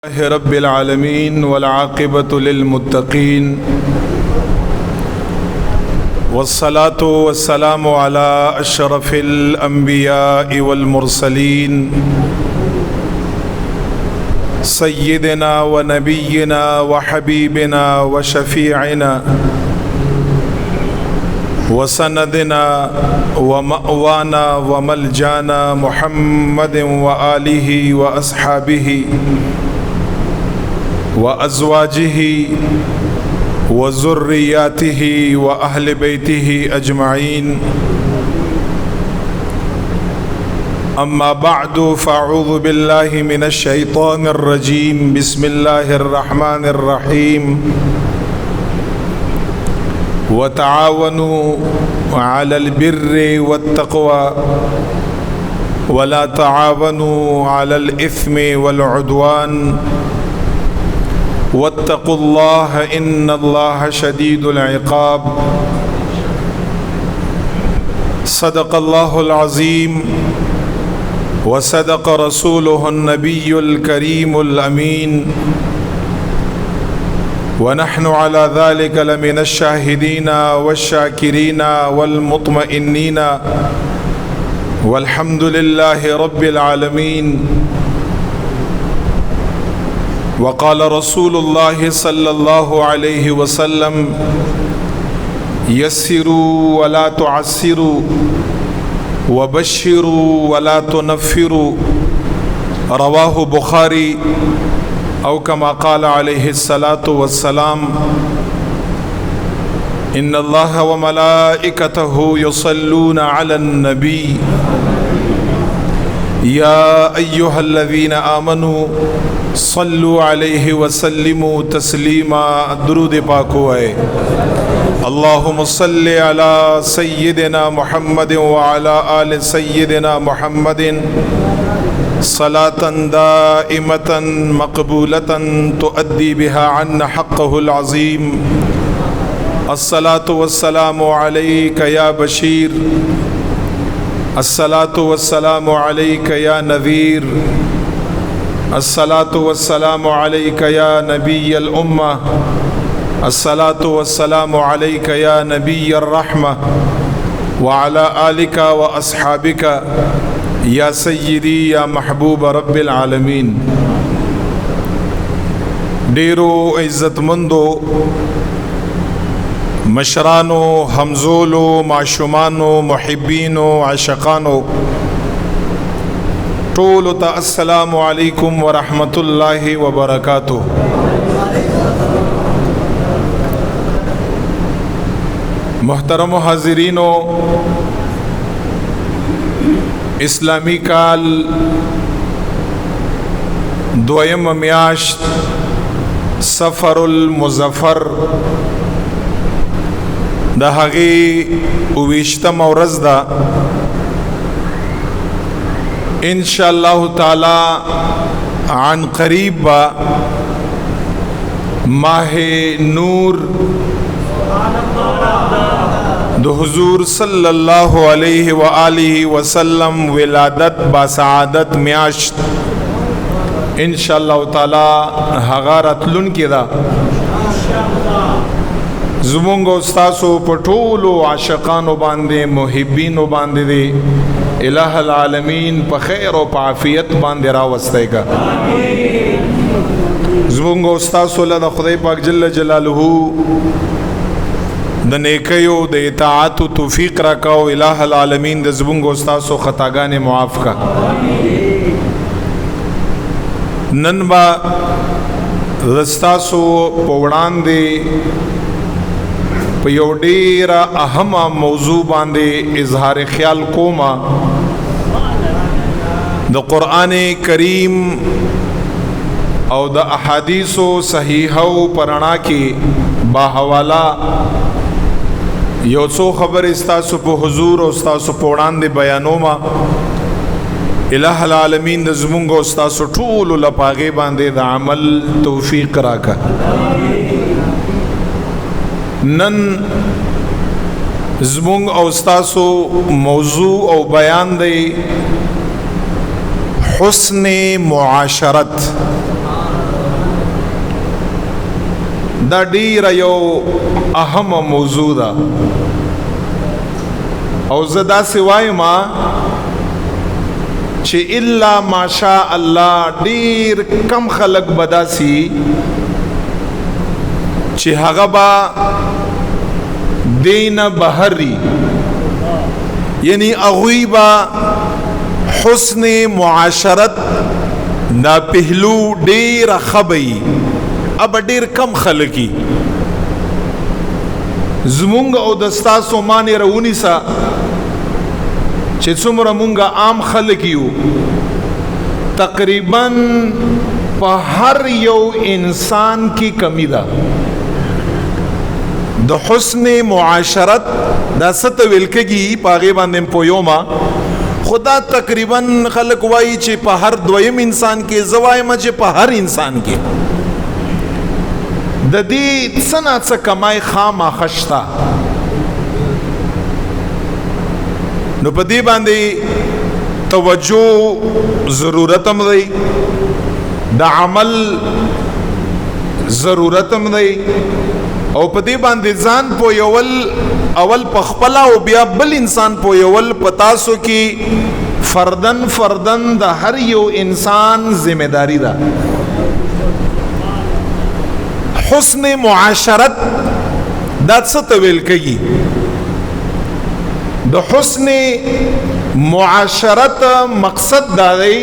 रब्बिल आलमीन वल आक़िबतु लिल मुत्तक़ीन वस्सलातु वस्सलामु अला अशरफिल अंबियाइ वल मुरसलीन सय्यिदिना व नबिय्यिना व हबीबिना व शफ़ीअना व सनदिना व मअवाना व मलजाना मुहम्मदिन व आलिहि व अस्हाबिहि व अज़वाजिही व ज़ुर्रियातिही व अहल बैतिही अजमाइन अम्मा बअदु फ़अऊज़ु बिल्लाहि मिनश शैतानिर रजीम बिस्मिल्लाहिर रहमानिर रहीम व तआवनु अलल बिर्रि वत्तक़वा व ला तआवनु अलल इस्मि वल उद्वान वत्तक़ुल्लाह इन्नल्लाह शदीदुल इक़ाब। सदक़ल्लाहुल अज़ीम व सदक़ रसूलुहुन नबियुल करीमुल अमीन व नहनु अला ज़ालिका लमिनश शाहिदीना वश्शाकिरीना वल मुत्मइन्नीना वल्हम्दुलिल्लाहि रब्बिल आलमीन। वक़ाल रसूलुल्लाहि सल्लल्लाहु अलैहि वसल्लम यस्सिरू वला तुअस्सिरू वबश्शिरू वला तुनफ्फिरू रवाहु बुखारी औ कमा क़ाल अलैहि सलातु वस्सलाम। इन्नल्लाह व मलाइकतहु युसल्लूना अलन नबी या अय्युहल्लज़ीना आमनू सल्लु अलैहि वसल्लिमु तस्लीमा। दुरूद पाक हुए अल्लाहुम्मा सल्लि अला सय्यिदिना मुहम्मदिन व अला आलि सय्यिदिना मुहम्मदिन सलातन दाइमतन मक़बूलतन तुअद्दी बिहा अन्ना हक़्क़हुल अज़ीम। अस्सलातु वस्सलामु अलैका या बशीर, अस्सलातु वस्सलामु अलैका या नज़ीर, अस्सलातु वस्सलामु अलैका या नबिय्यल उम्मा, अस्सलातु वस्सलामु अलैका या नबिय्यर रहमा व अला आलिका व अस्हाबिका या सय्यदी या महबूब रब्बिल आलमीन। डेरो इज़्ज़तमंदो मशरानो हमजोलो माशुमानो मुहिब्बीनो आशिकानो टोलो ता अस्सलामु अलैकुम व रहमतुल्लाहि व बरकातुहू। मोहतरम हाज़िरीनो, इस्लामी काल दोयम म्याश्त सफ़रुल मुज़फ़्फ़र द हगी उविश्तम औरज़ दा इंशाअल्लाह ताला आन करीब बा माहे नूर दो हुजूर सल्लल्लाहु अलैहि व आलिहि वसल्लम विलादत बासआदत म्याश्त इंशाअल्लाह ताला हगारतलुन किदा ज़ुमुंग उस्तासो पटोलो आशिकानो बांदे मुहिब्बीनो बांदे दे इलाहुल आलमीन प खैर व आफियत बांदे रावस्तेगा। ज़ुमुंग उस्तासो ला खुदाई पाक जल्ल जलालुहु द नेकयो द इताअत तौफीक रकाओ। इलाहुल आलमीन द ज़ुमुंग उस्तासो खतागाने मुआफ़ का। ननबा रस्तासो पवड़ान दे यो डेरा अहम मौजू बांदे इजहार ख्याल कोमा द कुरान करीम और द अहादीसो सहीहो परणा की बाहवाला योसो खबर इस्तासु पो हुजूर उस्तासु पोड़ान दे बयानोमा इलाहुल आलमीन द ज़ुमुंग उस्तासु ठूल लपागे बांदे द अमल तौफीक राका। नन ज़ुमुंग उस्तासु मौजू और बयान दे हुस्न मुआशरत دا ډیره یو اهمه موضوع ده او زه داسې وایم چې الا ماشاء الله ډیر کم خلک به داسي چې هغه به دین بهري یعنی اغوی با حسن معاشرت نا پهلو ډیر خبي اب ډیر کم خلکی زمونږ او دستا سومانه رونی سا چې څومره مونږه عام خلک یو تقریبا په هر یو انسان کی کمی ده د حسن معاشرت دا ست ویلکږي پاغه باندې پویوما خدا تقریبا خلق وایي چې په هر دویم انسان کې زوایم چې په هر انسان کې د دې څنا څه کمای خامہ خشتا نو په دې باندې توجه ضرورت هم دی د عمل ضرورت هم دی او په دې باندې ځان پویول اول په خپل او بیا بل انسان پویول پتاسو کې فردن د هر یو انسان ذمہ داری ده حسن معاشرت دا څه ته ویل کېږي د حسن معاشرت مقصد دا دی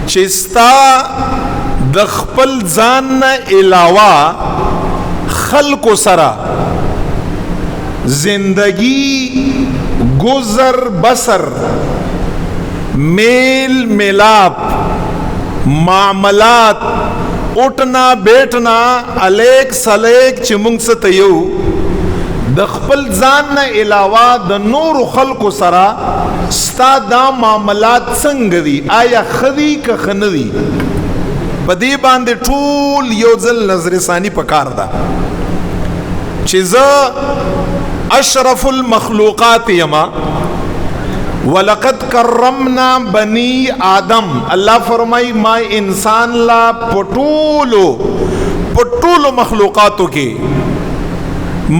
چې ستا د خپل ځان نه علاوه خلقو سره زندگی گزر بسر میل ملاپ معاملات اٹھنا بیٹھنا الیک سلیک چې مونږ څه ته یو د خپل ځان نه علاوه د نور خلقو سره ستا دا معاملات څنګه دي آیا خدي که خندي په دې باندې ټول یو ځل نظر ثانی پکار ده چې زه اشرف المخلوقات یما ولقد کرمنا بنی آدم الله فرمای ما انسان لا پټولو مخلوقاتو کې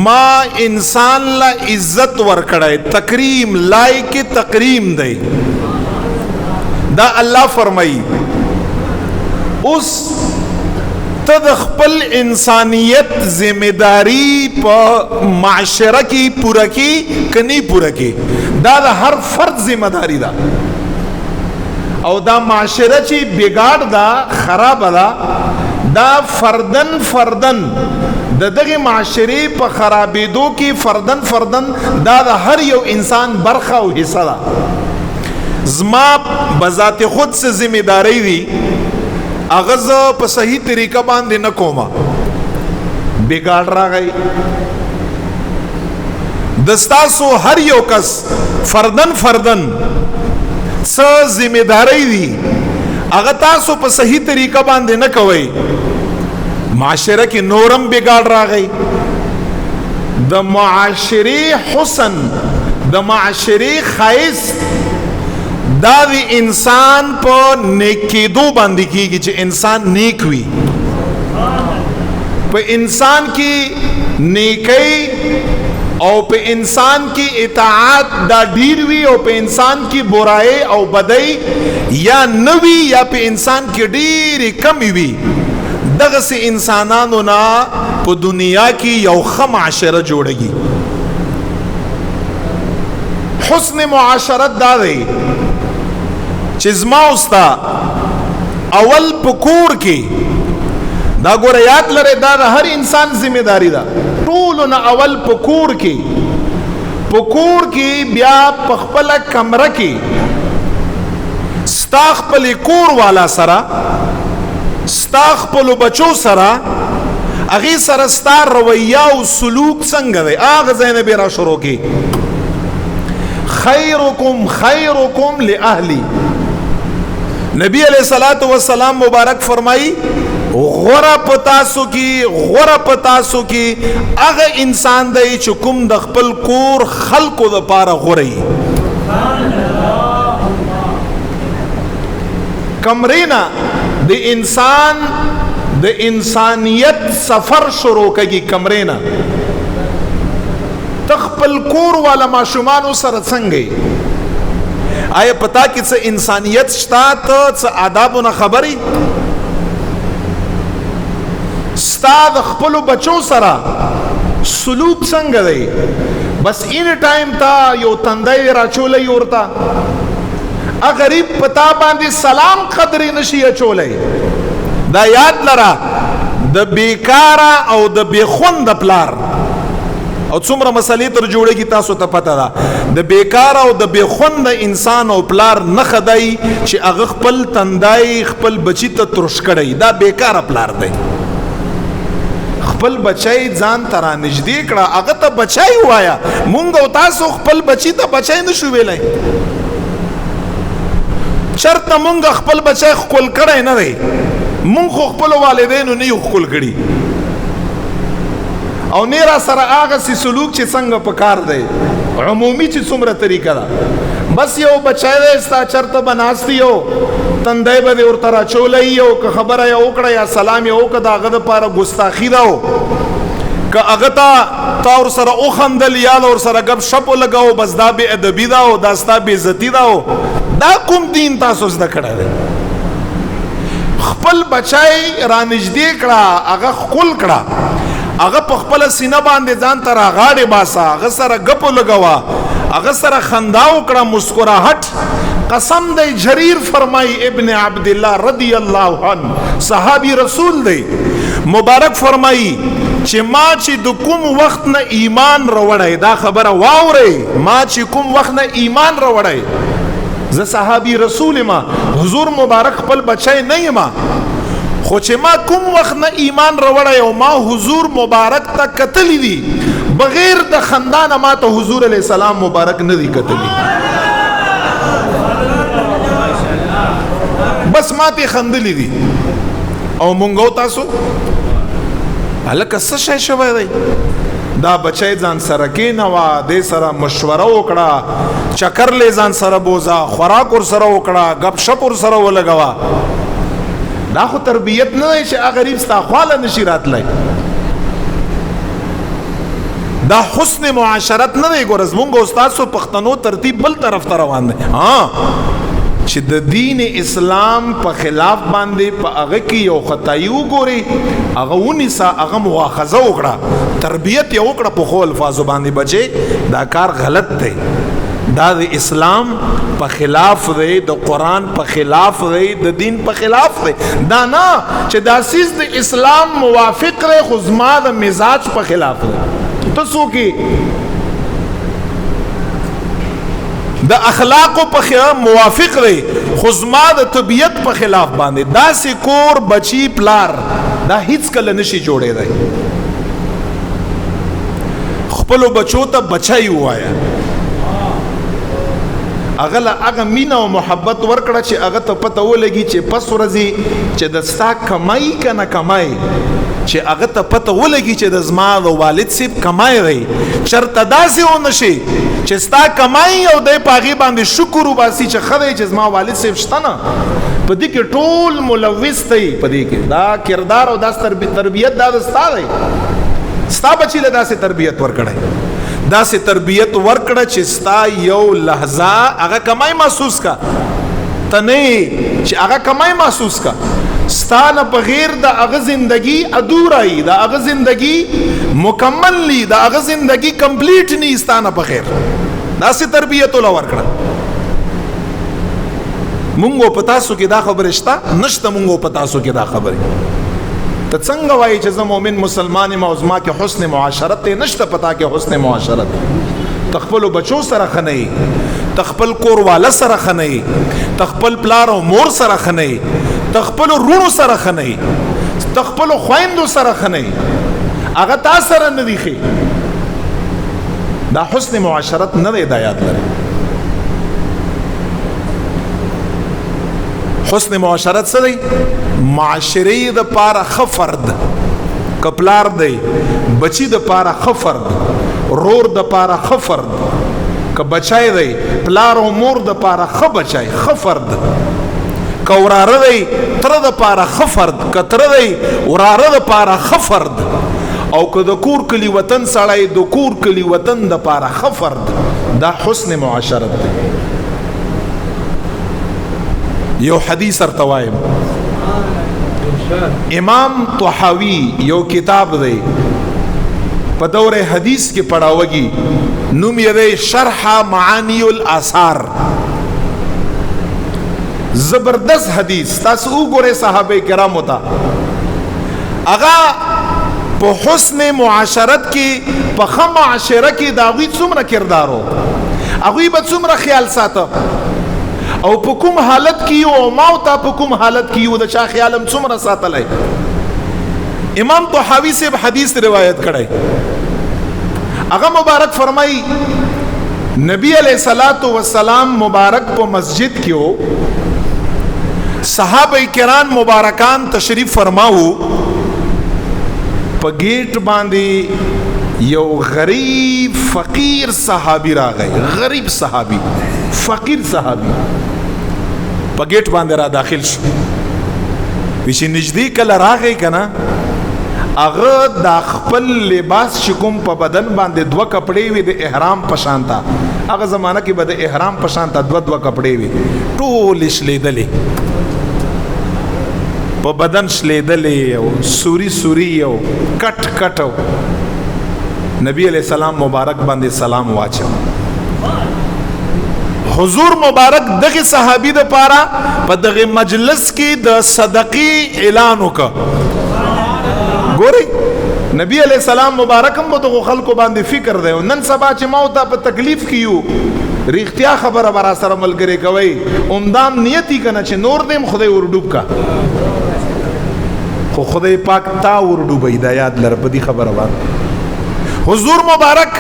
ما انسان لا عزت ورکړای تکریم لایق تکریم دی دا الله فرمای اوس تد خپل انسانیت ذمہ داری په معاشره کې پوره کې کني پوره کې دا د هر فرد ذمہ داری ده او دا معاشره چې بګاړ دا خراب ده دا فردن د دغه معاشري په خرابېدو کې فردن دا د هر یو انسان برخه او حصہ ده زما بذات خود سے ذمہ داری وی اغز په صحیح طریقه باندې نه کومه بګاړ راغی دستاسو هر یو کس فردن څه ذمہ داری وی اغه تاسو په صحیح طریقه باندې نه کوي معاشره کې نورم بګاړ راغی د معاشري حسن د معاشري خیس دا وی انسان په نیکیدو باندې کیږي چې انسان نیک وي په انسان کې نیکی او په انسان کې اطاعت دا ډیر وی او په انسان کې برائی او بدی یا نوی یا په انسان کې ډیر کم وی دغه سي انسانانو نه په دنیا کې یو ښه معاشره جوړیږي حسن معاشرت دا دی چې زما اوستا اول پکور کې دا ګوره یاد لره دا د هر انسان ذمہ داری ده ټولو نه اول پکور کې بیا په خپل کمره کې ستا خپل کور والا سره ستا خپل بچو سره هغه سره ستا رویه او سلوک څنګه دی هغه ځای نه را شروع کی خیرکم لاهلی نبی علیہ الصلوۃ والسلام مبارک فرمائی غره پتاسو کی هغه انسان دی چې کوم د خپل کور خلقو د پاره غوري کمرینا د انسان د انسانیت سفر شروع کږي کمرې نه تخپل کور والا ماشومانو سره څنګه آیا پتا کې څه انسانیت شتا ته څه آدابونه خبري ستا د خپل بچو سره سلوک څنګه دی بس این ټایم تا یو تندای راچولې ورتا ا غریب پتا باندې سلام قدرې نشي اچولې دا یاد لرا د بیکارا او د بیخوند پلار او څومره مسلې تر جوړېږي تاسو ته پته ده د بیکار او د بیخوند انسان او پلار نه خدای چې هغه خپل تندای خپل بچی ته ترش کړي دا بیکار پلار دی خپل بچای ځان ترا نږدې کړه هغه ته بچای وایا مونږ او تاسو خپل بچی ته بچای نشو ویلای چرته مونږ خپل بچای خپل کړی نه دی مونږ خپل والدینو نه یو خپل کړي او نیرا سره هغه سي سلوک چې څنګه پکار دی عمومي چې څومره طریقه ده بس یو بچای دی ستا چرته بناستی یو تندای به ورته راچولی یو که خبره یې وکړه یا سلام یې وکړه د هغه دپاره ګستاخي ده که هغه ته تا ورسره وخندل یا ورسره ګپ شپ ولګوو بس دا بې ادبي ده او دا ستا بېعزتي ده دا کوم دین تاسو زده کړی دی خپل بچای رانږدې کړه هغه ښکل کړه هغه په خپل سینه باندې ځان ته راغاړې باسه هغه سره ګپ ولګوه هغه سره خندا وکړه مسکراهټ قسم دی جریر فرمائی ابن عبداللہ رضی اللہ عنہ صحابی رسول دی مبارک فرمائی چې ما چې د کوم وخت نه ایمان راوړی دا خبره واورئ ما چې کوم وخت نه ایمان راوړی زه صحابی رسول ما حضور مبارک خپل بچی نه یم خو چې ما کوم وخت نه ایمان راوړی او ما حضور مبارک ته کتلی دي بغیر د خندا نه ما ته حضور علیه السلام مبارک نه دي کتلی بس ما ته خندلی دي او مونږ تاسو هلکه څه شی شوی دی دا بچی ځان سره کېنوه دې سره مشوره وکړه چکر لې ځان سره بوزه خوراک ورسره وکړه ګپ شپ ورسره ولګوه دا خو تربیت نه دی چې هغه غریب ستا خواله نشي راتلی دا حسن معاشرت نه دی ګوره زمونږ استاسو پښتنو ترتیب بل طرف ته روان دی چې د دین اسلام په خلاف باندې په هغه کې یو خطایي وګوري هغه ونیسه هغه مؤاخذه وکړه تربیت یې وکړه په ښو الفاظو باندې بچې دا کار غلط دی دا د اسلام په خلاف دی د قرآن په خلاف دی د دین په خلاف دی دا نه چې دا سیز د اسلام موافق دی خو زما د مزاج په خلاف دی ته څوک د اخلاقو په موافق دی خو زما د طبیعت په خلاف باندې داسې کور بچی پلار دا هیڅ کله نشي جوړېدی خپلو بچو ته بچی ووایه هغه له هغه مینه او محبت ورکړه چې هغه ته پته ولګي چې پس ورځي چې د ستا کمای که نه کمای چې هغه ته پته ولګي چې د زما د والد صاحب کمای دی چرته داسې ونه شي چې ستا کمای او دی په هغې باندې شکر وباسي چې ښه دی چې زما والد صاحب شته نه په دې کې ټول ملوث دی په دې کې دا کردار او دا تربیت دا د ستا دی ستا بچي له داسې تربیت ورکړی داسې تربیت ورکړه چې ستا یو لحظه هغه کمای محسوس کا ته نه چې هغه کمای محسوس کا ستا نه بغیر د هغه زندگی ادوره ای د هغه زندگی مکمل نی د هغه زندگی کمپلیټ نی ستا نه بغیر داسې تربیت ولا ورکړه مونږ په تاسو کې دا خبره شته نشته مونږ په تاسو کې دا خبره ته څنګه وایي چې زه مؤمن مسلمان یم او زما کې حسن معاشرت دی نشته پتا کې حسن معاشرت تخپلو بچو سره ښه نه یې تخپل کور واله سره ښه نه یې تخپل پلار او مور سره ښه نه یې تخپلو رونو سره ښه نه یې تخپلو خویندو سره ښه نه یې هغه تا سره نه دي ښې دا حسن معاشرت نه دی دا یاد لري حسن معاشرت څه دی معاشرې د پاره ښه فرد که پلار دی بچی د پاره ښه فرد رور د پاره ښه فرد که بچی دی پلار او مور د پاره ښه بچی ښه فرد که وراره دی تره د پاره ښه فرد، که تره دی وراره د پاره ښه فرد، او که د کور کلی وطن سړی د کور کلی وطن د پاره ښه فرد. دا حسن معاشرت دی. یو حدیث ارته وایم، امام طحاوی یو کتاب دی په دور حدیث کې پڑھاوږي، نوم یې دی شرح معانی الاثار. زبردست حدیث، تاسو وګورئ صحابه کرامو ته هغه په حسن معاشرت کې، په ښه معاشره کې د هغوی څومره کردار و، هغوی به څومره خیال ساته، او په کوم حالت کې یو، او ما ته په کوم حالت کې یو، د چا خیال هم څومره ساتلی. امام طحاوی صاحب حدیث روایت کړی، هغه مبارک فرمای نبی علیہ الصلوۃ والسلام مبارک په مسجد کې و، صحابه کرام مبارکان تشریف فرماو، په گیٹ باندې یو غریب فقیر صحابی راغی، غریب صحابی فقیر صحابی په گیٹ باندې را داخل شو. ویچی نجدی کله راغی کنه، اغه دا خپل لباس شکم په بدن باندې دو کپڑے وی د احرام پشانتا، اغه زمانہ کې به د احرام پشانتا دو کپڑے وی ټول شلیدلې په بدن شلیدلې او سوری سوری او کټ کټو. نبی علیہ السلام مبارک باندې سلام واچو. حضور مبارک دغه صحابي د پاره په دغه مجلس کې د صدقې اعلان وکړ. ګوري نبی علیہ السلام مبارک هم په خلکو باندې فکر دی، نن سبا چې ما ته په تکلیف کیو ریختیا خبره برا سره ملګری کوي، عمدان نیتی کنه چې نور دیم خدای ورډوب کا، خو خدای پاک تا ورډوبې، دا یاد لر په دې خبره باندې. حضور مبارک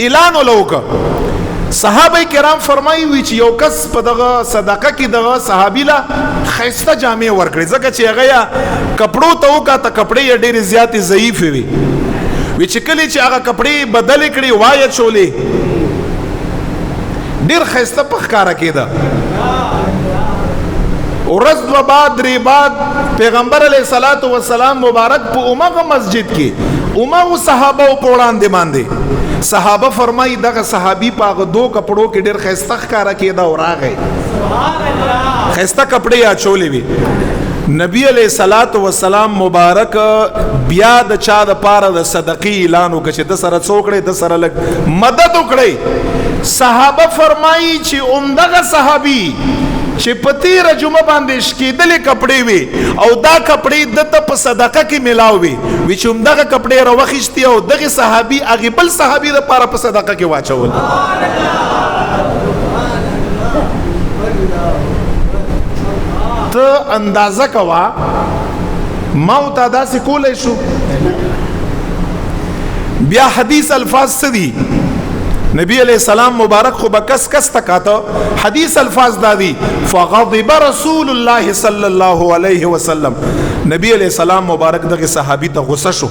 اعلان ولوک، صحابه کرام فرمایي وی چې یو کس په دغه صدقه کې دغه صحابي لا خیسته جامې ورکړي، ځکه چې هغه یا کپړو ته وکا ته کپړې ډېرې زیاتې ضعیف وي، وی چې کله چې هغه کپړې بدل کړي وای چولې ډېر خیسته په ښکارا کېده. ورځ دو بعد ری بعد پیغمبر علیہ الصلوۃ والسلام مبارک په اومغه مسجد کې اومغه صحابه په وړاندې باندې صحابه فرمایي دغه صحابي په دو کپړو کې ډېر خیسته ښکارا کېده او راغی، خیسته کپڑے اچولې وي. نبی علیہ الصلوۃ والسلام مبارک بیا د چا د پاره د صدقې اعلان وکړ چې د سره څوکړې د سره لګ مدد وکړي. صحابه فرمایي چې عمدغه صحابي چې پتی رجمه باندې شکیدلې کپڑے وي او دا کپڑے د په صدقه کې ملاو وي، وی چې عمدغه کپڑے راوخښتي او دغه صحابي هغه بل صحابي د پاره په صدقه کې واچول. ته اندازه کوا ما ته داسې کولای شو. بیا حدیث الفاظ سدي نبی علیہ السلام مبارک خو بکس کس تکاتا، حدیث الفاظ دادی فغضب رسول اللہ صلی اللہ علیہ وسلم، نبی علیہ السلام مبارک دغه صحابی ته غصه شو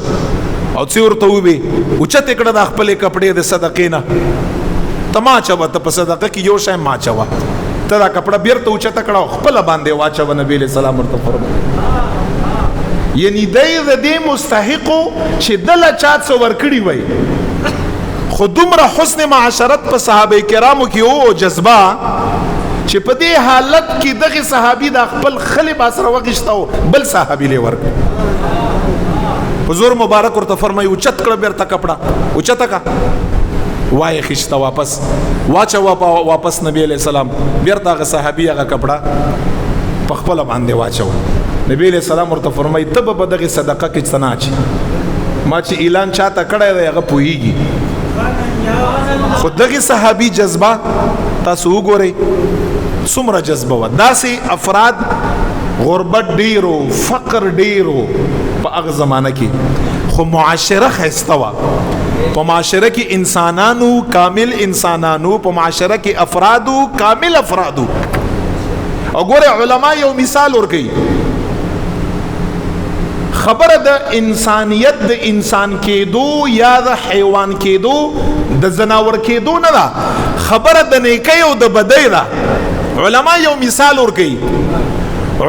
او څه ورته وی اوچت کړه د خپل کپڑے د صدقې نه، تما چوا ته په صدقه کې یو شی ما چوا ته دا کپڑا بیرته اوچت کړه خپل باندې واچو. نبی علیہ السلام ورته فرمایي یعنی دې مستحقو چې دل چا څو ورکړي وای، خو دومره حسن معاشرت په صحابه کرامو کې او جذبه چې په دې حالت کې دغه صحابي د خپل خلی باسره وغښتو بل صحابي له ورک. حضور مبارک ورته فرمایي اوچت کړه بیرته کپڑا اوچت کا وای خښته واپس واچو واپس. نبی علیہ السلام بیرته هغه صحابي هغه کپڑا په خپل باندې واچو. نبی علیہ السلام ورته فرمایي ته به دغه صدقه کې څنګه ما چې اعلان چاته کړی دی هغه پوهیږي، خود دغه صحابي جذبه تاسو وګورئ څومره جذبه و. داسې افراد غربت ډیرو فقر ډیرو په هغه زمانه کې، خو معاشره ښایسته وه. په معاشره کې انسانانو کامل انسانانو، په معاشره کې افرادو کامل افرادو. او ګوره علما یو مثال ورکوي، خبره د انسانیت د انسان کېدو یا د حیوان کېدو د زناور کېدو نه ده، خبره د نیکۍ او د بدۍ ده. علما یو مثال ورکوي،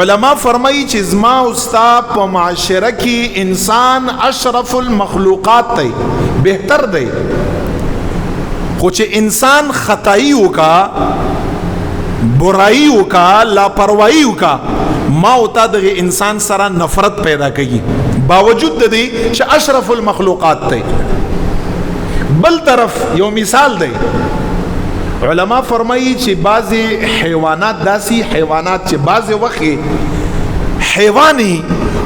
علما فرمایي چې زما استا په معاشره کې انسان اشرف المخلوقات دی، بهتر دی، خو چې انسان خطایی وکا، برائی وکا، لاپرواہی وکا، ما او تا دغه انسان سره نفرت پیدا کوي باوجود د دې چې اشرف المخلوقات دی. بل طرف یو مثال دی، علما فرمایي چې بعضی حیوانات داسي حیوانات چې بعضی وخت حیوانی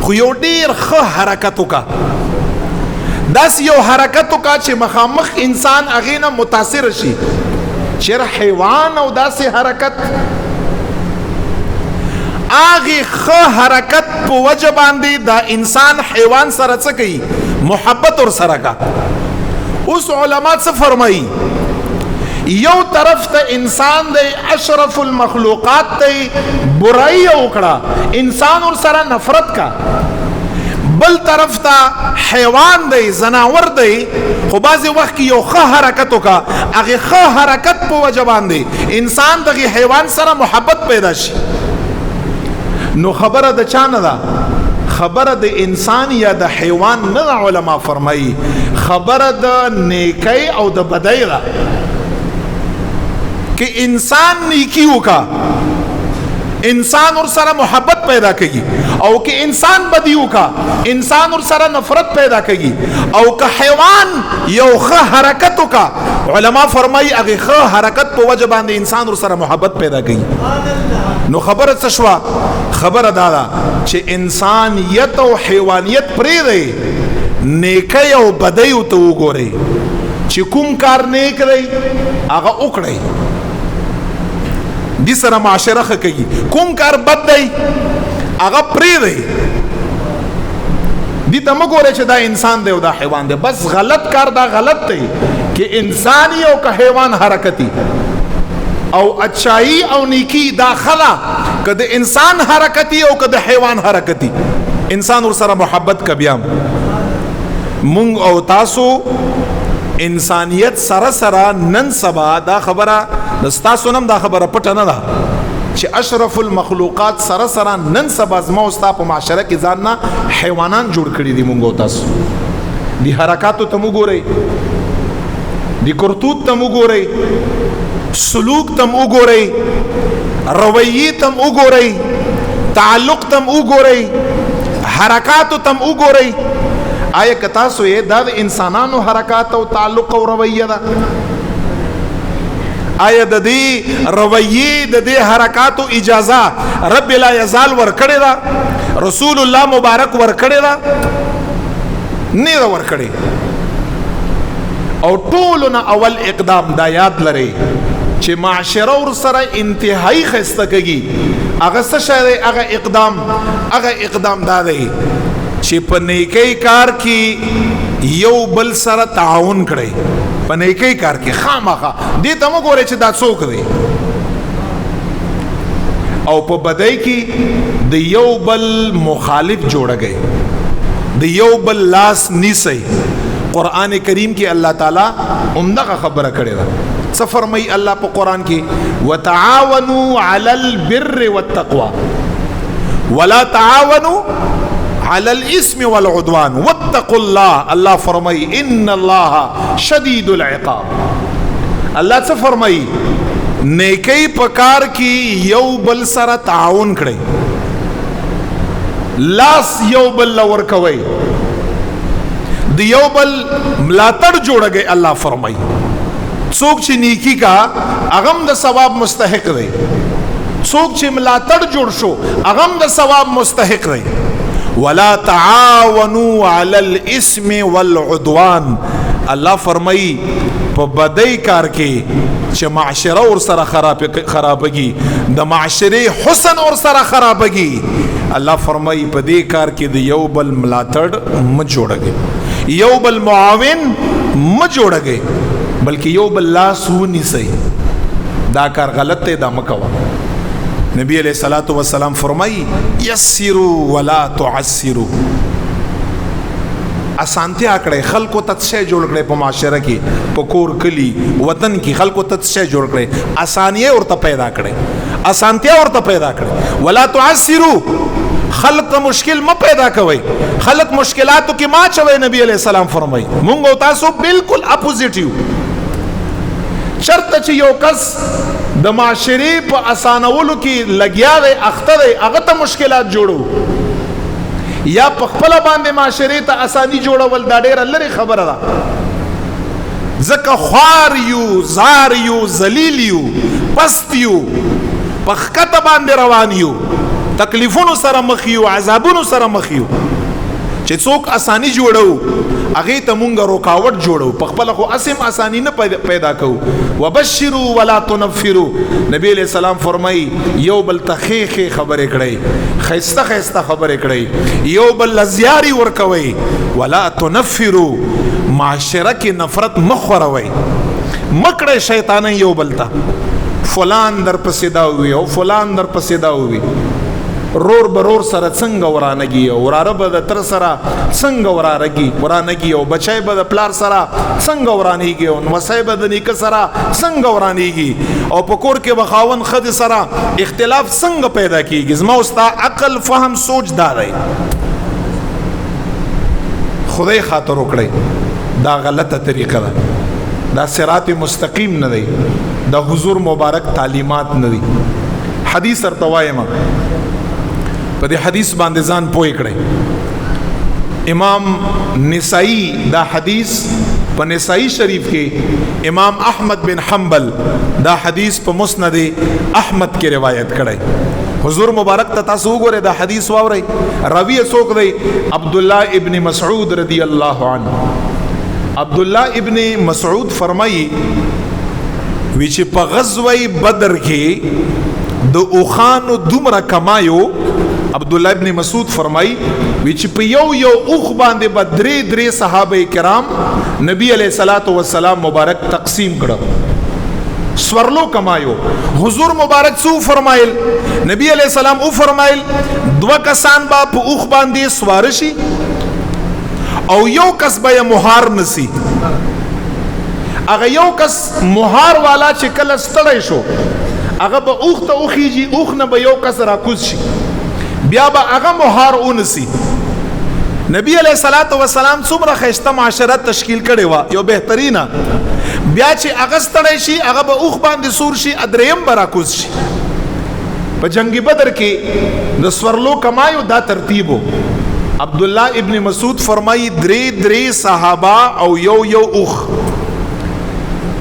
خو یو ډیر ښه حرکت وکا، داسي یو حرکت وکا چې مخامخ انسان هغې نه متاثر شي. چېر حیوان او داسې حرکت هغې ښه حرکت په وجه باندې دا انسان حیوان سره څه کوي؟ محبت ورسره کا. اوس علما څه فرمایي؟ یو طرف ته انسان دی اشرف المخلوقات دی، برائی وکړه، انسان ورسره نفرت کا. بل طرف ته حیوان دی، زناور دی، خو بعضې وخت کې یو ښه حرکت وکړه، هغې ښه حرکت په وجه باندې انسان دغې حیوان سره محبت پیدا شي. نو خبره د چا نه ده؟ خبره د انسان یا د حیوان نه ده. علما فرمایي خبره د نیکی او د بدۍ ده. کہ انسان نیکی وکا، انسان اور سره محبت پیدا کئی، او کہ انسان بدی وکا، انسان اور سره نفرت پیدا کئی، او کہ حیوان یو ښه حرکت وکا، علما فرمائی اگه ښه حرکت په وجه باندې انسان اور سره محبت پیدا کئی. نو خبره څه شوه؟ خبره دا ده چې انسانیت او حیوانیت پرېږدئ، نیکی او بدۍ ته وګورئ چې کوم کار نیک دی هغه وکړئ، دې سره معاشره ښه کوي. کوم کار بد دی هغه پرېږدئ، دې ته مه ګورئ چې دا انسان دی او دا حیوان دی. بس غلط کار دا غلط دی کہ انسانی او که حیوان حرکتی، او اچھائی او نیکی دا خلا که د انسان حرکتی او که د حیوان حرکتی، انسان ور سره محبت کبیام. مونږ او تاسو انسانیت سره سره نن سبا دا خبره ستاسو نم دا خبره پټه نه ده چې اشرف المخلوقات سره سره نن سبا زما او ستا په معاشره کې ځان نه حیوانان جوړ کړي دي. مونږ او تاسو دی حرکاتو ته وګورئ، دی کرتوت ته وګورئ، سلوک تم وګورئ، رویې تم وګورئ، تعلق تم وګورئ، حرکاتو تم وګورئ. آیا که تاسو یې دا د انسانانو حرکات او تعلق او رویه ده؟ آیا د دې رویې د دې حرکاتو اجازه رب لا یزال ورکړې ده؟ رسول الله مبارک ورکړې ده؟ نه ده ورکړې. او ټولو نه اول اقدام دا یاد لرئ چې معاشره ور سره انتهایی ښایسته کېږي، هغه څه شی دی؟ هغه اقدام دا دی چې په نیکی کار کې یو بل سره تعاون کړئ. په نیکی کار کې خامخا دې ته مه ګورئ چې دا څوک دی، او په بدۍ کې د یو بل مخالف جوړه گئے، د یو بل لاس نیسئ. قرآن کریم کې اللہ تعالی عمدہ خبره کړې ده. څه فرمایي الله په قرآن کې؟ وتعاونوا علی البر والتقوى ولا تعاونوا على الاسم والعدوان واتقوا الله. الله فرمائی ان اللہ شدید العقاب. اللہ څه فرمائی؟ نیکی پکار کی یو بل سره تعاون کړئ، لاس یو بل لور کوي، د یو بل ملاتړ جوړږئ. الله فرمائی څوک چې نیکی کا هغه د ثواب مستحق دی، څوک چې ملاتړ جوړ شو هغه د ثواب مستحق دی. ولا تعاونوا على الاسم والعدوان. الله فرمائی په بدۍ کار کې چې معاشره ور سره خرابږي، د معاشرې حسن ور سره خرابږي، الله فرمائی په دې کار کې د یو بل ملاتړ مه جوړږئ، یو بل معاون مه جوړږئ، بلکې یو بل لاس ونیسئ. دا کار غلط دی، دا مه کوه. نبی علیہ الصلوۃ والسلام فرمائی یسروا ولا تعسروا. اسانتیا کړئ، خلکو ته څه جوړ کړئ په معاشره کې، په کور کلی وطن کې خلکو ته څه جوړ کړئ، اسانیه ورته پیدا کړئ. اسانتیا ورته پیدا کړي. ولا تعسروا، خلق ته مشکل ما پیدا کوي، خلق مشکلاتو کې ما چوي. نبی علیہ السلام فرمایي مونږ او تاسو بالکل اپوزیټ یو. چرته چې یو کس د معاشري په اسانولو کې لګیا دی، اخته دی، هغه ته مشکلات جوړو یا په خپل باندې معاشري ته اسانی جوړول، دا ډیره لري خبره ده. ځکه خوار یو، زار یو، ذلیل یو، پست یو، په ښکته باندې روان یو، تکلیفونو سره مخ یو، عذابونو سره مخ یو. چې څوک اسانی جوړو هغه ته مونږ رکاوټ جوړو، په خپل خو اسیم اسانی نه پیدا کوو. وبشروا ولا تنفروا، نبی علیہ السلام فرمای یو بل تخیخ خبرې کړي، خیسته خیسته خبرې کړي، یو بل لزیاری ورکوي. ولا تنفروا، معاشره کې نفرت مخوروي، مکړه شیطان یو بل ته فلان در پسې دا وي او فلان در پسې دا وي. رور برور سره څنګه ورانګي، او وراره به د تر سره څنګه ورانګي، او بچای به د پلار سره څنګه ورانېږي، او نوسای به د نیکه سره څنګه ورانېږي، او په کور کې به خاوند ښځې سره اختلاف څنګه پیدا کیږي. زما استا عقل فهم سوچ دا دی، خدای خاطر وکړئ دا غلطه طریقه ده، دا صراط مستقیم نه دی، دا حضور مبارک تعلیمات نه دي. حدیث ورته وایم، په دې حدیث باندې ځان پوه کړئ. امام نسائی دا حدیث په نسائی شریف کې، امام احمد بن حنبل دا حدیث په مسند احمد کې روایت کړی. حضور مبارک ته تاسو وګورئ دا حدیث واورئ. راوی څوک دی؟ عبداللہ ابن مسعود رضی اللہ عنہ. عبداللہ ابن مسعود فرمائی وی چې په غزوه بدر کې د اوخانو دومره کمایو. عبداللہ ابن مسعود فرمائی وی چې په یو اوخ باندې به درې صحابه کرام نبی علیہ الصلوۃ والسلام مبارک تقسیم کړه، سورلو کمایو. حضور مبارک څو فرمایل؟ نبی علیہ السلام او فرمایل دو کسان با په اوخ باندې سوار شي او یو کس به مهار نسی. هغه یو کس مهار والا چې کله ستړی شو هغه به اوخ ته اوخیږي، اوخ نه به یو کس راکوز شي، بیا به هغه مهار اونسی. نبی علیہ الصلوۃ والسلام څومره خیسته معاشره تشکیل کړي وا، یو بهترینه. بیا چې هغه ستړی شي هغه به اوخ باندې سور شي، ادریم به راکوز شي. په جنگ بدر کې د سورلو کمایو دا ترتیبو. عبداللہ ابن مسعود فرمائی درې صحابه او یو اوخ.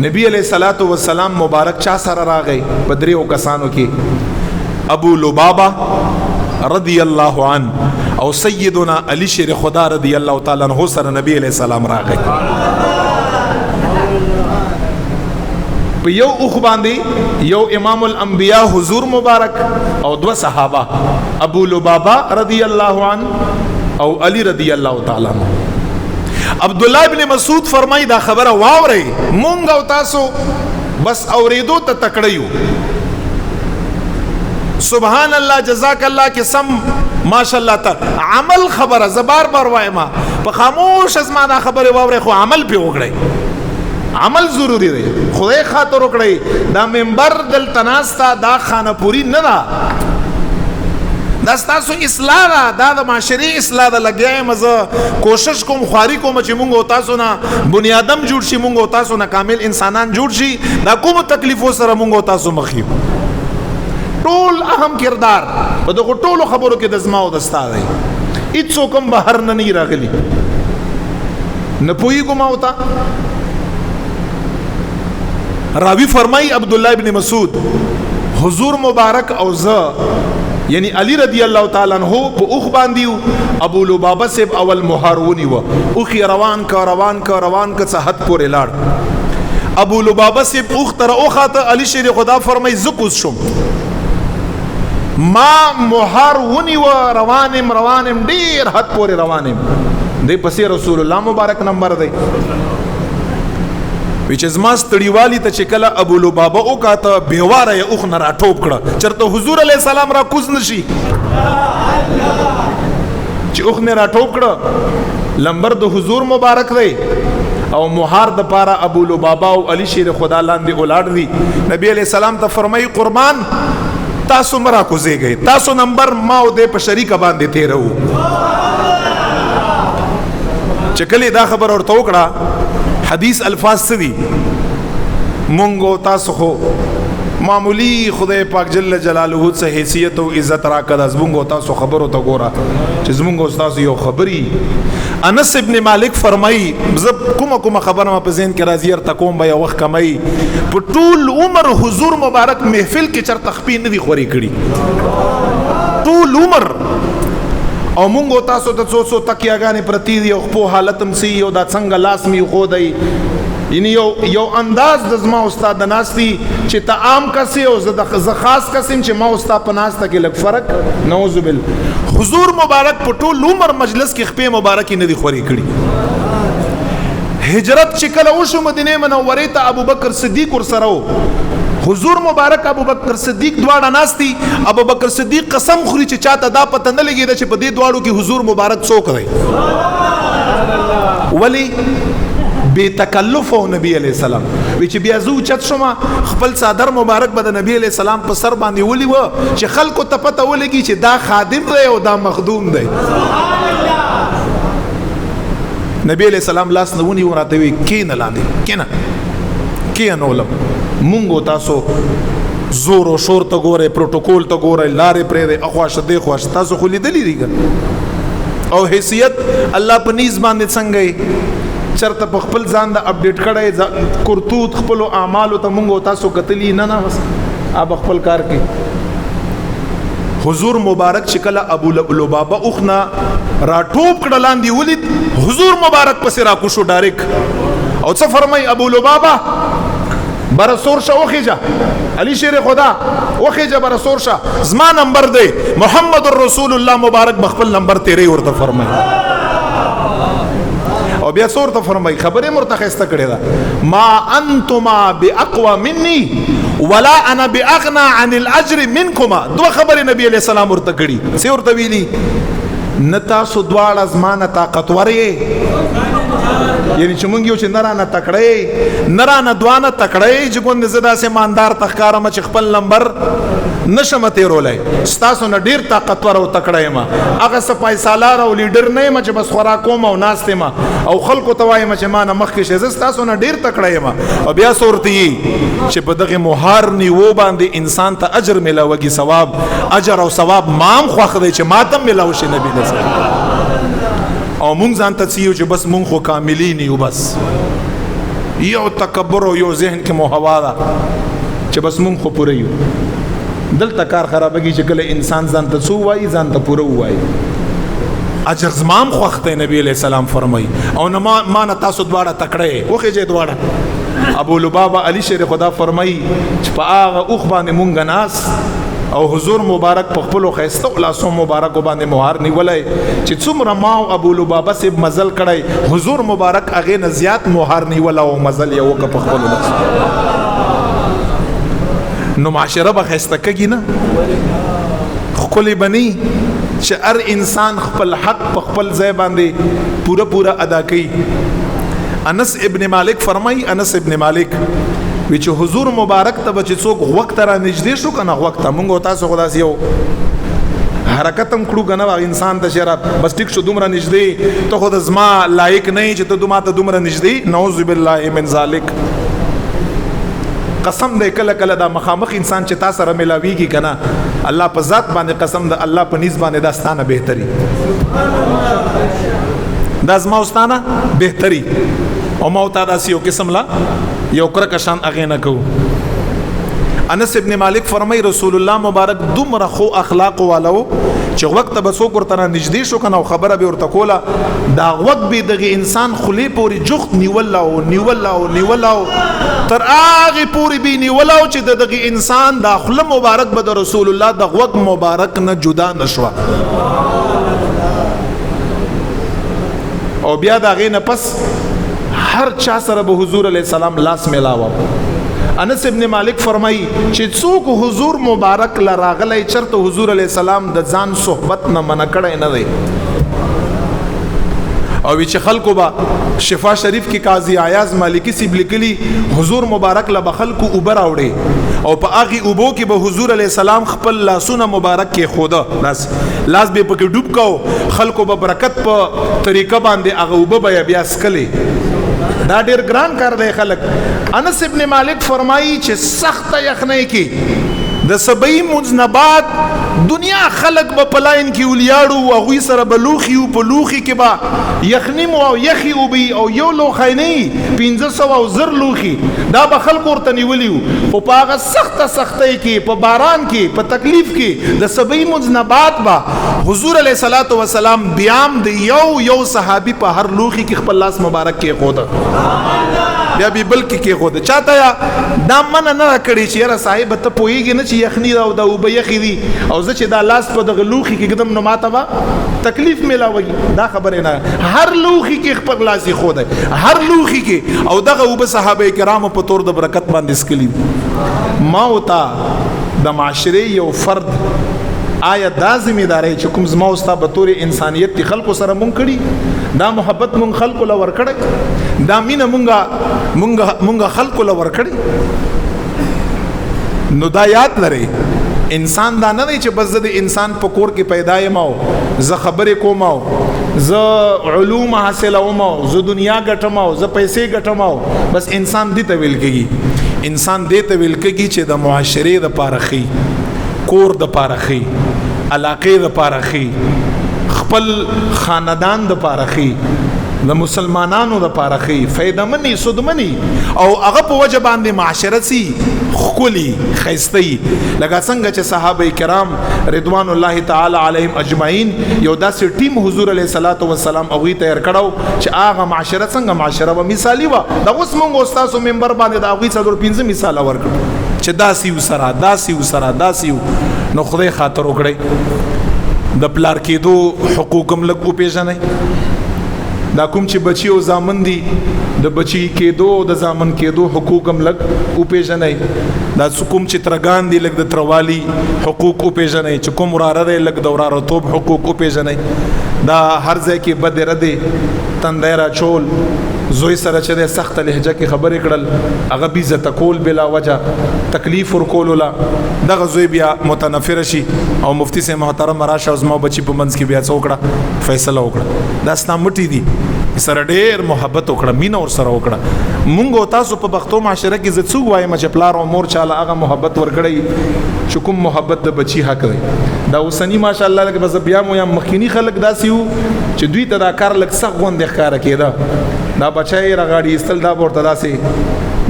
نبی علیہ الصلوۃ والسلام مبارک چا سره راغی؟ په دریو کسانو کې ابو لبابہ رضی اللہ عنہ او سیدنا علی شیر خدا رضی اللہ تعالی عنہ سره نبی علیہ السلام راغی. په یو اوخ باندې یو امام الانبیاء حضور مبارک او دو صحابه ابو لبابہ رضی اللہ عنہ او علی رضی اللہ تعالی عنہ. عبداللہ ابن مسعود فرمائی دا خبره واورئ، مونږ او تاسو بس اوریدو ته تکړیو. سبحان الله جزاک الله کې سم ماشاءالله ته عمل خبره زبار بار وایما په خاموش از ما دا خبره واورئ، خو عمل پی وکړئ. عمل ضروری دی، خدای خاطر وکړئ. دا منبر دل تناستا دا خانه پوری نه ده، دا ستاسو اصلاح ده، دا د معاشري اصلاح ده. لګیایم زه کوشش کوم، خواري کوم چې مونږ او تاسو نه بنیادم جوړ شي، مونږ او تاسو نه کامل انسانان جوړ شي. دا کوم تکلیفو سره مونږ او تاسو مخ یو. ټول اهم کردار په دغه ټولو خبرو کې د زما او د ستا دی. هیڅوک هم بهر نه راغلی، نه پوهېږو ما وته. راوی فرمای عبداللہ ابن مسعود حضور مبارک او زه یعنی علی رضی اللہ تعالی عنہ په اوخ باندې، ابو لبابہ سے اول مهارونی و اوخ روان کا څه حد پورې لاړ. ابو لبابہ سے اوخ تر اوخه ته علی شیر خدا فرمای زکوز شم، ما مهارونی و روانم ډیر حد پورې روانم. دی پسې رسول الله مبارک نمبر دی. وچ از ما ستړیوالی ته چې کله ابو لبابہ او کاته بیواره اوخ نه راټوب کړه، چرته حضور علیہ السلام را کوز نشي. چې اوخ نه راټوب کړه لمبر د حضور مبارک دی او مهار د پاره ابو لبابہ او علی شیر خدا لاندې اولاد دی. نبی علیہ السلام ته فرمای قربان تاسو مرا کوزیږئ، تاسو نمبر ما او دې په شریکه باندې تیرو. چې کله دا خبر ورته وکړه حدیث الفاظ څه دي؟ مونږ او تاسو خو معمولی خدای پاک جل جلاله څه حیثیت او عزت راکړه، زمونږ او تاسو خبرو ته ګوره چې زمونږ او تاسو یو خبري. انس ابن مالک فرمایي زب کومه خبره ما په ذهن کې راځي ار تکوم به یو وخت کمای په ټول عمر حضور مبارک محفل کې چر تخپین نه دی خوري کړي ټول عمر. او مونږ تاسو ته څو تکیاګانې پرتی دی او په حالتم سی او دا څنګه لاس می خو دی یعنی یو انداز د زما استاد ناستی چې ته عام کسي او زه خاص کسم چې ما استاد په ناسته کې لږ فرق نعوذ بالله. حضور مبارک په ټول عمر مجلس کې خپې مبارک نه دی خوري کړي. هجرت چې کله وشو مدینه منورې ته ابوبکر صدیق ور سره حضور مبارک ابوبکر صدیق دواړه ناستی. ابوبکر صدیق قسم خوري چې چاته دا پته نه لګي چې په دې دواړو کې حضور مبارک څوک دی. ولی بے تکلف او نبی علیہ السلام وی چې بیا زو چت شما خپل صادر مبارک به د نبی علیہ السلام په سر باندې ولي و چې خلکو ته پته ولګي چې دا خادم دی او دا مخدوم دی. نبی علیہ السلام لاس نه ونی وراته وی کین لاندې کین علم مونږ تاسو زور او شور ته ګوره پروتوکول ته ګوره لارې پرې دی اخوا شته خو تاسو خو لیدلی دی او حیثیت الله په نیز باندې څنګه چرته په خپل ځان د اپډیټ کړی کرتوت خپل اعمال ته مونږ تاسو کتلی نه بس اب خپل کار کې. حضور مبارک چې کله ابو لبابه اوخنا راټوب کړلاندې ولید حضور مبارک پسې راکوشو ډایرک او څه فرمای ابو لبابه برسور شا وخیجا علی شیر خدا وخیجا برسور شا زما نمبر دی محمد رسول الله مبارک بخپل نمبر تیرې ورته فرمای او بیا څور ته فرمای خبره مرتخصه کړی دا ما انتما باقوى مني ولا انا باغنى عن الاجر منكما. دو خبره نبی علیہ السلام ورته کړی څه ورته ویلی نتا سو دواړه زمانه طاقتور یې یعنی چې مونږ یو چې نرانه تکړه نرانه دوانه تکړه چې ګوند زدا سه ماندار تخکارم چې خپل نمبر نشم تیرولای ستاسو نه ډیر طاقتور او تکړه ما هغه سپای سالار او لیډر نه ما چې بس خورا کوم او ناشته ما او خلکو توایم چې ما نه مخکې شه ستاسو نه ډیر تکړه ما او بیا صورتي چې په دغه مهار نیو باندې انسان ته اجر ملاوږي ثواب اجر او ثواب مام خوخه دی چې ماتم ملاو شي نبی نصر او مونږ ځان ته سیو چې بس مونږ خو کاملین یو بس یو تکبر او یو ذهن کې مو هوا ده چې بس مونږ خو پوره یو دلته کار خرابږي چې کله انسان ځان ته څو وایي ځان ته پوره وایي اجر زمام خوخته نبی علیہ السلام فرمایي او نه ما نه تاسو دواړه تکړه وخیږي دواړه. ابو لبابه علی شیر خدا فرمایي چې په هغه اوخ باندې مونږ ناس او حضور مبارک په خپل خیسته لاسو مبارک باندې مهار نیولای چې څومره ما او ابو لبابه سي مزل کړای حضور مبارک هغه نه زیات مهار نیول او مزل یو په خپل لاس نو معاشره به خیسته کږي نه خپل بني چې هر انسان خپل حق په خپل ځای باندې پورا ادا کوي. انس ابن مالک فرمای انس ابن مالک وی چې حضور مبارک ته چې څوک وخت را نږدې شو کنه وخت مونږ تاسو خدا سيو حرکتم کړو کنه انسان ته شراب بس ټیک شو دومره نږدې ته خود زما لایق نه چې ته دومره نږدې نعوذ بالله من ذلک. قسم دې کله دا مخامخ انسان چې تاسو سره ملاويږي کنه الله په ذات باندې قسم ده الله په نسبت باندې داستانه بهتري دا زما واستانه بهتري او موت داسي یو قسم لا یو کر کشان اغه نه کو. انس ابن مالک فرمای رسول الله مبارک دومره خو اخلاق والو چې وخت به څوک ورته نږدې شو کنه خبره به ورته کوله دا وخت به دغه انسان خلی پوری جخت نیولاو تر هغه پوری به نیولاو چې دغه انسان دا خله مبارک به د رسول الله د وخت مبارک نه جدا نشوا او بیا دا غینه پس هر چا سره به حضور علیہ السلام لاس ملاو. انس ابن مالک فرمای چې څوک حضور مبارک لراغلی چرته حضور علیہ السلام د ځان صحبت نه منع کړي نه دی او چې خلکو با شفا شریف کې قاضی عیاض مالکی سی لیکلی حضور مبارک له خلکو اوبر اوړي او په هغه اوبو کې به حضور علی السلام خپل لاسونه مبارک کې خوده لاس به پکې ډوب کو خلکو به برکت په طریقه باندې هغه اوبه بیا سکلي دا ډیر ګران کار دی خلک انس ابن مالک فرمایي چې سخت یخنۍ کې د سبعی مذنبات دنیا خلق به پلاین کې ولیاړو او غوي سره بلوخي او په لوخي کې با یخنی مو او یخي او بي او یو لوخی نه 1500 او زر لوخي دا به خلق ورته نیولیو او په هغه سختۍ کې په باران کې په تکلیف کې د سبعی مذنبات با حضور علیه الصلاۃ والسلام بیام د یو صحابي په هر لوخي کې خپل لاس مبارک کې خوده بیا به بلکې کې خود چاته یا دا من نه کړی چې را صاحب ته پويږي نه چې یخنی دا او د وب یخی دي او زه چې دا لاس په د غلوخي کې قدم نو ماته وا تکلیف ملاوي دا خبره نه هر لوخي کې خپل لاس خوده هر لوخي کې او دغه وب صحابه کرام په تور د برکت باندې سکلی ما وتا د معاشره یو فرد آیا دا ذمہداري چې کوم زما اوستا به تور انسانيت تی خلکو سره مونږ کړي دا محبت مونږ خلکو لور کړي دا مینه مونږه خلکو لور کړي نو دا یاد لري انسان دا نه دی چې بس د انسان په کور کې پیدا یم او زه خبرې کوم او زه علوم حاصلوم او زه دنیا ګټم او زه پیسې ګټم او بس انسان دې ته ویل کېږي انسان دې ته ویل کېږي چې د معاشرې د پارخي کور د پارخي علاقې د پارخي خپل خاندان د پارخي د مسلمانانو د پارخي فائدمنی سودمنی او هغه په وجه باندې معاشرت سي خولي خيستي لکه څنګه چې صحابه کرام رضوان الله تعالی علیهم اجمعین یو داسې ټیم حضور علیه الصلاۃ والسلام او تیار کړو چې هغه معاشرت څنګه معاشره و مثالی و دا اوس موږ استادو منبر باندې دا هغه څلور 15 مثال ورکړو چې داسي وسره نو خدای خاطر وکړي د پلار کېدو حقوق هم لګو پیژنې دا کوم چې بچي او زامن دي د بچي کېدو او د زامن کېدو حقوق هم لګ او پیژنې دا کوم چې ترګان دي لګ د تروالي حقوق او پیژنې چې کوم وراره دی لګ د وراره توپ حقوق او پیژنې دا هر ځای کې بد رده تندیرا چول زوی سره چې د سخت لهجه کې خبرې کړل هغه بي عزت کول بلا وجه تکلیف ور کول ولا دغه زوی بیا متنفر شي او مفتی سي محترم راشه او زما بچي په منځ کې بیا څوکړه فیصله وکړه دا ستا مټي دي سره ډېر محبت وکړه مين اور سره وکړه مونږ تاسو په بختو معاشره کې زڅو وایم چې پلار او مور چاله هغه محبت ورکړي چې کوم محبت د بچي حق دی دا اوسنی ماشاءالله لکه بس بیا مو یا مخکینی خلک داسي وو چې دوی ته دا کار لک سخت غوند ښکارا کېده دا بچای راغاړي استل دا ورته داسي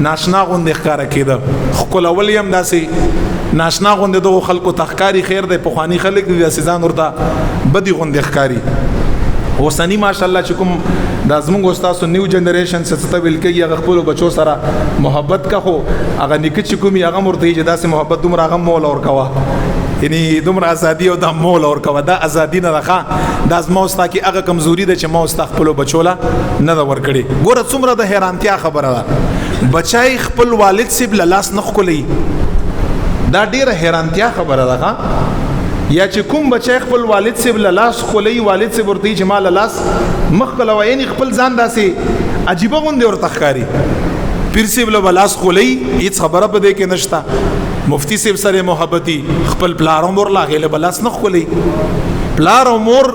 ناشنا غوند ښکارا کېده خپل اولیم داسي ناشنا غوند دغه خلکو تخکاری خیر دی په خواني خلک دي سيزان ورته بدی غوند ښکاری اوسنی ماشاءالله چې کوم د زموږ استادو نیو جنریشن څخه ویل کوي هغه خپل بچو سره محبت کا خو هغه نیک چې کومي هغه مرته چې داسې محبت دومره هغه مول اور کوا یعنی دومره ازادي او د مول اور کوا دا ازادي نه راخه د ازموستا کې هغه کمزوري ده چې مو استخپل بچولا نه دا ور کړی ګوره څومره د حیرانتیا خبره ده بچای خپل والد سیب لاس نخ کولی دا ډیره حیرانتیا خبره ده یا چې کوم بچای خپل والد سیب لاس خولي والد سیب ورته چې مال لاس مخ کلو یعنی خپل ځان داسې عجیب غوندې ورته ښکاری پیر سیب له لاس خولي هیڅ خبره په دې کې نشتا مفتی سیب سره محبتي خپل پلار مور لاغه له لاس نه خولي پلار او مور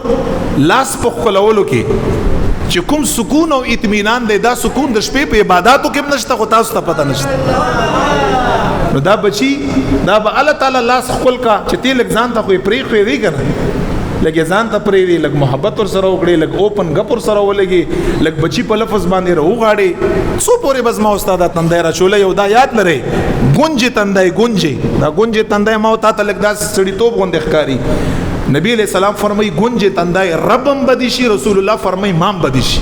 لاس په خلولو کې چې کوم سکون او اطمینان دی دا سکون د شپې په عبادتو کې نشته خو تاسو ته پته نشته نو دا بچي دا به الله تعالی لاس خپل کا چې تی لګ ځان ته خو پرې خو دی کنه لګ ځان ته پرې دی لګ محبت ور سره وکړي لګ اوپن غپ ور سره ولګي لګ بچي په لفظ باندې رو غاړي سو پورې بس ما استاد تندیرا چولې یو دا یاد لري گونجي تندای گونجي دا گونجي تندای ما ته لګ دا سړی توپ غوندې ښکاری نبی علیہ السلام فرمای گونجه تندای ربم بدیشی رسول الله فرمای مام بدیشی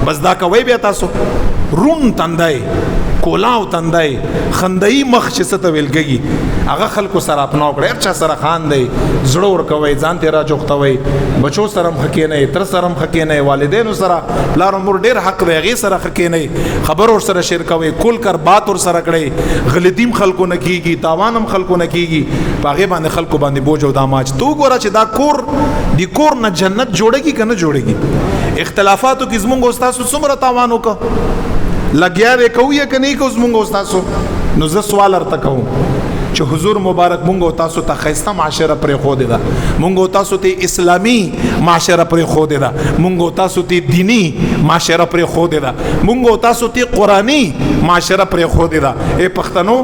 بس دا کوي بیا تاسو رون تندای کولاو تندای خندای مخ چې څه ته ویل کېږي هغه خلکو سره اپناو کړئ. هر چا سره خان دی زړه ورکوئ ځان ته راجوختوئ بچو سره هم ښه کېنئ تر سره هم ښه کېنئ والدینو سره پلار او مور ډېر حق دی هغې سره ښه کېنئ خبر ورسره شیر کوئ کول کر بات ورسره کړئ غلطي هم خلکو نه کېږي تاوان هم خلکو نه کېږي په هغې باندې خلکو باندې بوج او داماج ته وګوره چې دا کور د کور نه جنت جوړېږي که نه جوړېږي اختلافاتو کې زمونږ او ستاسو څومره تاوان وکړه لګیا دی کوو یا که نه یې کوو زمونږ او ستاسو نو زه سوال ورته کوم چې حضور مبارک مونږ او تاسو ته ښایسته معاشره پرېښودې ده مونږ او تاسو ته اسلامي معاشره پرېښودې ده مونږ او تاسو ته دینی معاشره پرېښودې ده مونږ او تاسو ته قرآني معاشره پرېښودې ده ای پښتنو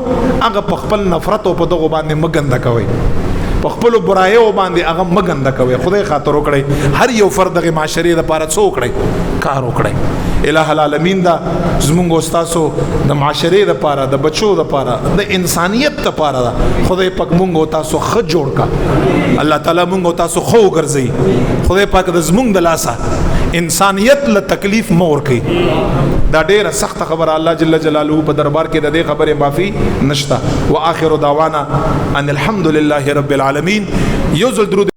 هغه په خپل نفرت او په دغو باندې مه ګنده کوئ په خپلو برایو باندې هغه مه ګنده کوئ خدای خاطر وکړئ هر یو فرد دغې معاشرې دپاره څه وکړئ کار وکړئ الہ العالمین دا زمونږ او ستاسو د معاشرې دپاره د بچو دپاره د انسانیت دپاره ده خدای پاک مونږ او تاسو ښه جوړ کا الله تعالی مونږ او تاسو ښه وګرځوي خدای پاک د زمونږ د لاسه انسانیت له تکلیف مه ورکوي دا ډیره سخته خبره الله جل جلاله په دربار کې د دې خبرې معافي نشته واخر دعوانا ان الحمد لله رب العالمین یو ځل درود